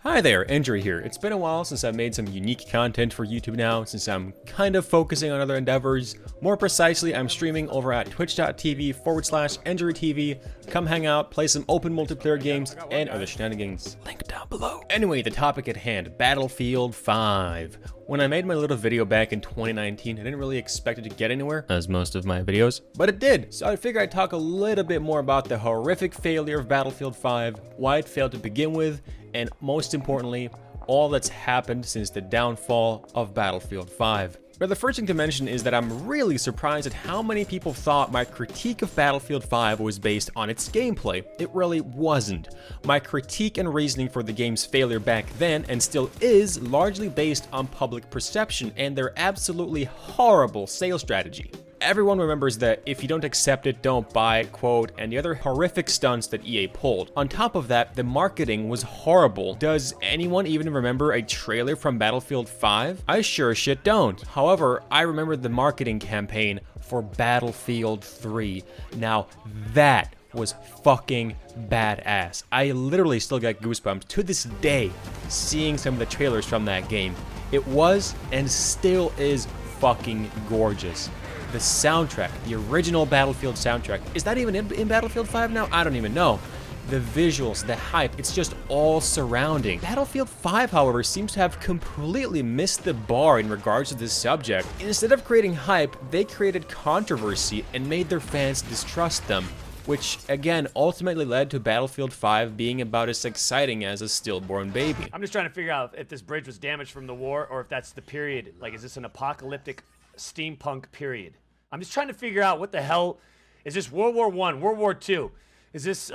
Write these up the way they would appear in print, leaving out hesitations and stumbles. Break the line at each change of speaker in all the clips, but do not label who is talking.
Hi there, Andrew here. It's been a while since I've made some unique content for YouTube now, since I'm kind of focusing on other endeavors. More precisely, I'm streaming over at twitch.tv/EndryTV. Come hang out, play some open multiplayer games, and other shenanigans. Link down below. Anyway, the topic at hand, Battlefield 5. When I made my little video back in 2019, I didn't really expect it to get anywhere, as most of my videos, but it did. So I figured I'd talk a little bit more about the horrific failure of Battlefield 5, why it failed to begin with, and most importantly, all that's happened since the downfall of Battlefield 5. But the first thing to mention is that I'm really surprised at how many people thought my critique of Battlefield 5 was based on its gameplay. It really wasn't. My critique and reasoning for the game's failure back then, and still is, largely based on public perception and their absolutely horrible sales strategy. Everyone remembers that if you don't accept it, don't buy it quote, and the other horrific stunts that EA pulled. On top of that, the marketing was horrible. Does anyone even remember a trailer from Battlefield 5? I sure as shit don't. However, I remember the marketing campaign for Battlefield 3. Now, that was fucking badass. I literally still got goosebumps to this day seeing some of the trailers from that game. It was, and still is, fucking gorgeous. The soundtrack, the original Battlefield soundtrack, is that even in Battlefield 5 now? I don't even know. The visuals, the hype, it's just all surrounding. Battlefield 5, however, seems to have completely missed the bar in regards to this subject. Instead of creating hype, they created controversy and made their fans distrust them, which again ultimately led to Battlefield 5 being about as exciting as a stillborn baby.
I'm just trying to figure out if this bridge was damaged from the war or if that's the period. Like, is this an apocalyptic steampunk period? I'm just trying to figure out what the hell is this. World War I, World War II? Is this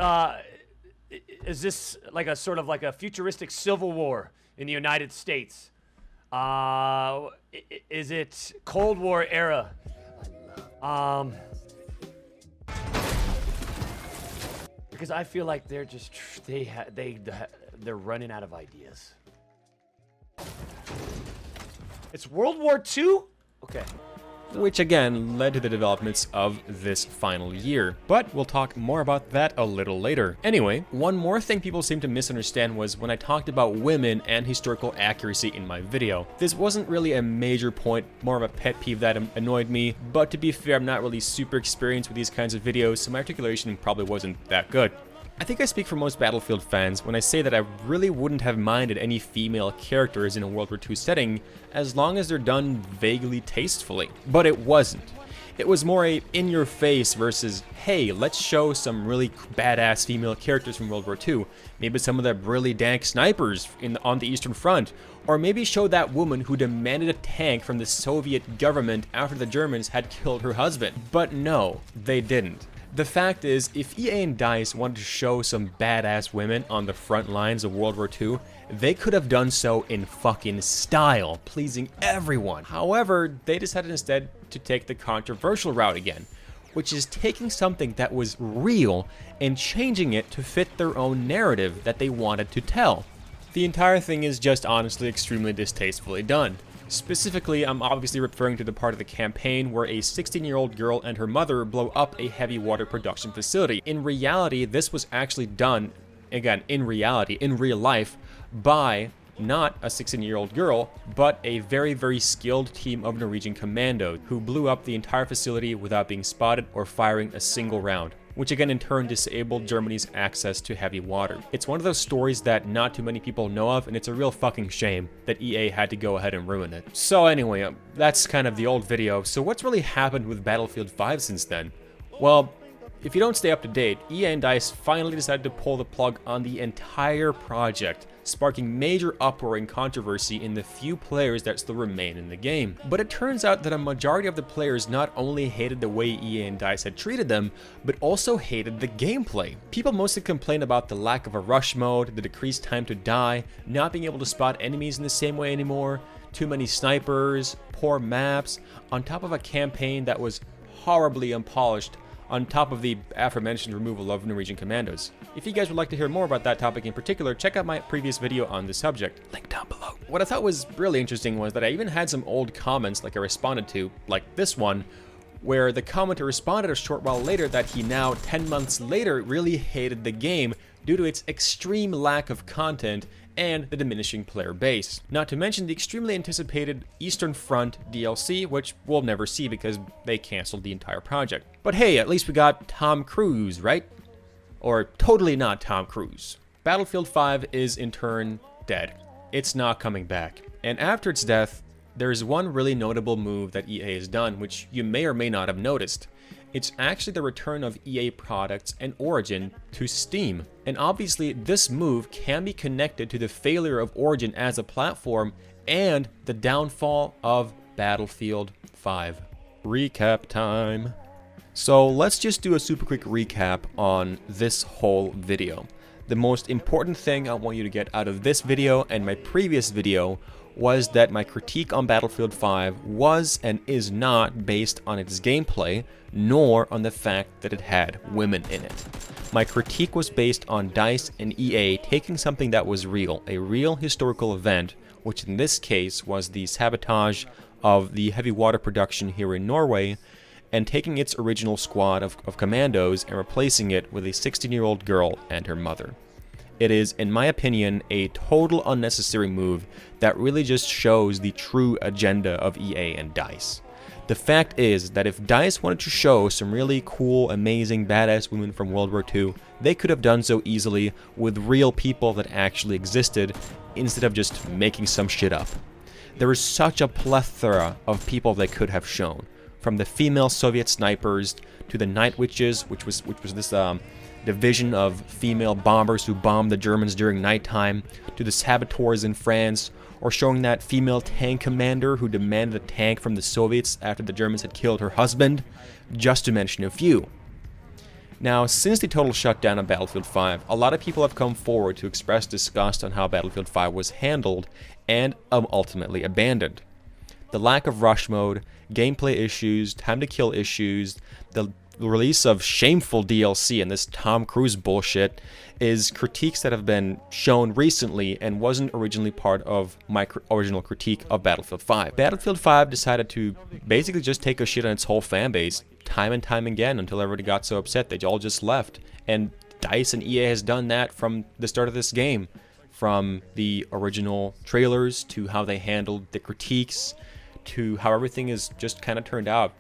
like a sort of like a futuristic civil war in the United States? Is it Cold War era? Because I feel like they're just they're running out of ideas. It's World War II? Okay.
Which again led to the developments of this final year. But we'll talk more about that a little later. Anyway, one more thing people seem to misunderstand was when I talked about women and historical accuracy in my video. This wasn't really a major point, more of a pet peeve that annoyed me, but to be fair, I'm not really super experienced with these kinds of videos, so my articulation probably wasn't that good. I think I speak for most Battlefield fans when I say that I really wouldn't have minded any female characters in a World War II setting as long as they're done vaguely tastefully. But it wasn't. It was more a in-your-face versus, hey, let's show some really badass female characters from World War II. Maybe some of the really dank snipers on the Eastern Front. Or maybe show that woman who demanded a tank from the Soviet government after the Germans had killed her husband. But no, they didn't. The fact is, if EA and DICE wanted to show some badass women on the front lines of World War II, they could have done so in fucking style, pleasing everyone. However, they decided instead to take the controversial route again, which is taking something that was real and changing it to fit their own narrative that they wanted to tell. The entire thing is just honestly extremely distastefully done. Specifically, I'm obviously referring to the part of the campaign where a 16-year-old girl and her mother blow up a heavy water production facility. In reality, this was actually done, again, in real life, by not a 16-year-old girl, but a very, very skilled team of Norwegian commandos who blew up the entire facility without being spotted or firing a single round, which again in turn disabled Germany's access to heavy water. It's one of those stories that not too many people know of, and it's a real fucking shame that EA had to go ahead and ruin it. So anyway, that's kind of the old video. So what's really happened with Battlefield 5 since then? Well, if you don't stay up to date, EA and DICE finally decided to pull the plug on the entire project, sparking major uproar and controversy in the few players that still remain in the game. But it turns out that a majority of the players not only hated the way EA and DICE had treated them, but also hated the gameplay. People mostly complained about the lack of a rush mode, the decreased time to die, not being able to spot enemies in the same way anymore, too many snipers, poor maps, on top of a campaign that was horribly unpolished, on top of the aforementioned removal of Norwegian commandos. If you guys would like to hear more about that topic in particular, check out my previous video on the subject. Link down below. What I thought was really interesting was that I even had some old comments like I responded to, like this one, where the commenter responded a short while later that he now, 10 months later, really hated the game due to its extreme lack of content and the diminishing player base. Not to mention the extremely anticipated Eastern Front DLC, which we'll never see because they canceled the entire project. But hey, at least we got Tom Cruise, right? Or totally not Tom Cruise. Battlefield 5 is in turn dead. It's not coming back. And after its death, there's one really notable move that EA has done, which you may or may not have noticed. It's actually the return of EA products and Origin to Steam. And obviously, this move can be connected to the failure of Origin as a platform and the downfall of Battlefield 5. Recap time. So let's just do a super quick recap on this whole video. The most important thing I want you to get out of this video and my previous video was that my critique on Battlefield 5 was and is not based on its gameplay, nor on the fact that it had women in it. My critique was based on DICE and EA taking something that was real, a real historical event, which in this case was the sabotage of the heavy water production here in Norway, and taking its original squad of commandos and replacing it with a 16-year-old girl and her mother. It is, in my opinion, a total unnecessary move that really just shows the true agenda of EA and DICE. The fact is that if DICE wanted to show some really cool, amazing, badass women from World War II, they could have done so easily with real people that actually existed, instead of just making some shit up. There is such a plethora of people they could have shown, from the female Soviet snipers to the Night Witches, which was this division of female bombers who bombed the Germans during nighttime, to the saboteurs in France, or showing that female tank commander who demanded a tank from the Soviets after the Germans had killed her husband, just to mention a few. Now, since the total shutdown of Battlefield 5, a lot of people have come forward to express disgust on how Battlefield 5 was handled and ultimately abandoned. The lack of rush mode, gameplay issues, time to kill issues, the release of shameful DLC and this Tom Cruise bullshit is critiques that have been shown recently and wasn't originally part of my original critique of Battlefield 5. Battlefield 5 decided to basically just take a shit on its whole fan base time and time again until everybody got so upset they all just left. And DICE and EA has done that from the start of this game. From the original trailers to how they handled the critiques to how everything is just kind of turned out.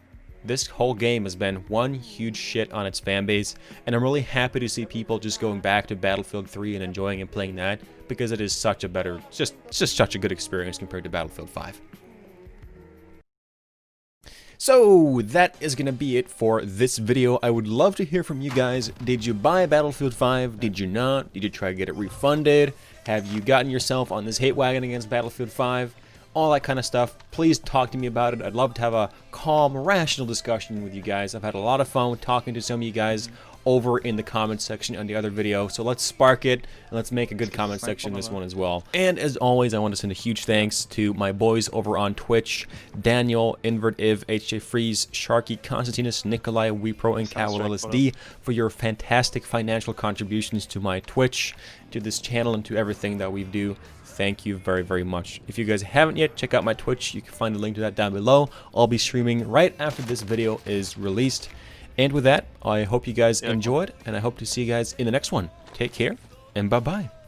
This whole game has been one huge shit on its fan base, and I'm really happy to see people just going back to Battlefield 3 and enjoying and playing that, because it is such a better, it's just such a good experience compared to Battlefield 5. So that is going to be it for this video. I would love to hear from you guys. Did you buy Battlefield 5? Did you not? Did you try to get it refunded? Have you gotten yourself on this hate wagon against Battlefield 5? All that kind of stuff. Please talk to me about it. I'd love to have a calm, rational discussion with you guys. I've had a lot of fun with talking to some of you guys over in the comment section on the other video. So let's spark it and let's make a good comment section in this one as well. And as always, I want to send a huge thanks to my boys over on Twitch, Daniel, Invert Iv, HJ Freeze, Sharky, Constantinus, Nikolai, WePro, and Cowell LSD for your fantastic financial contributions to my Twitch, to this channel, and to everything that we do. Thank you very, very much. If you guys haven't yet, check out my Twitch. You can find the link to that down below. I'll be streaming right after this video is released. And with that, I hope you guys enjoyed, and I hope to see you guys in the next one. Take care, and bye-bye.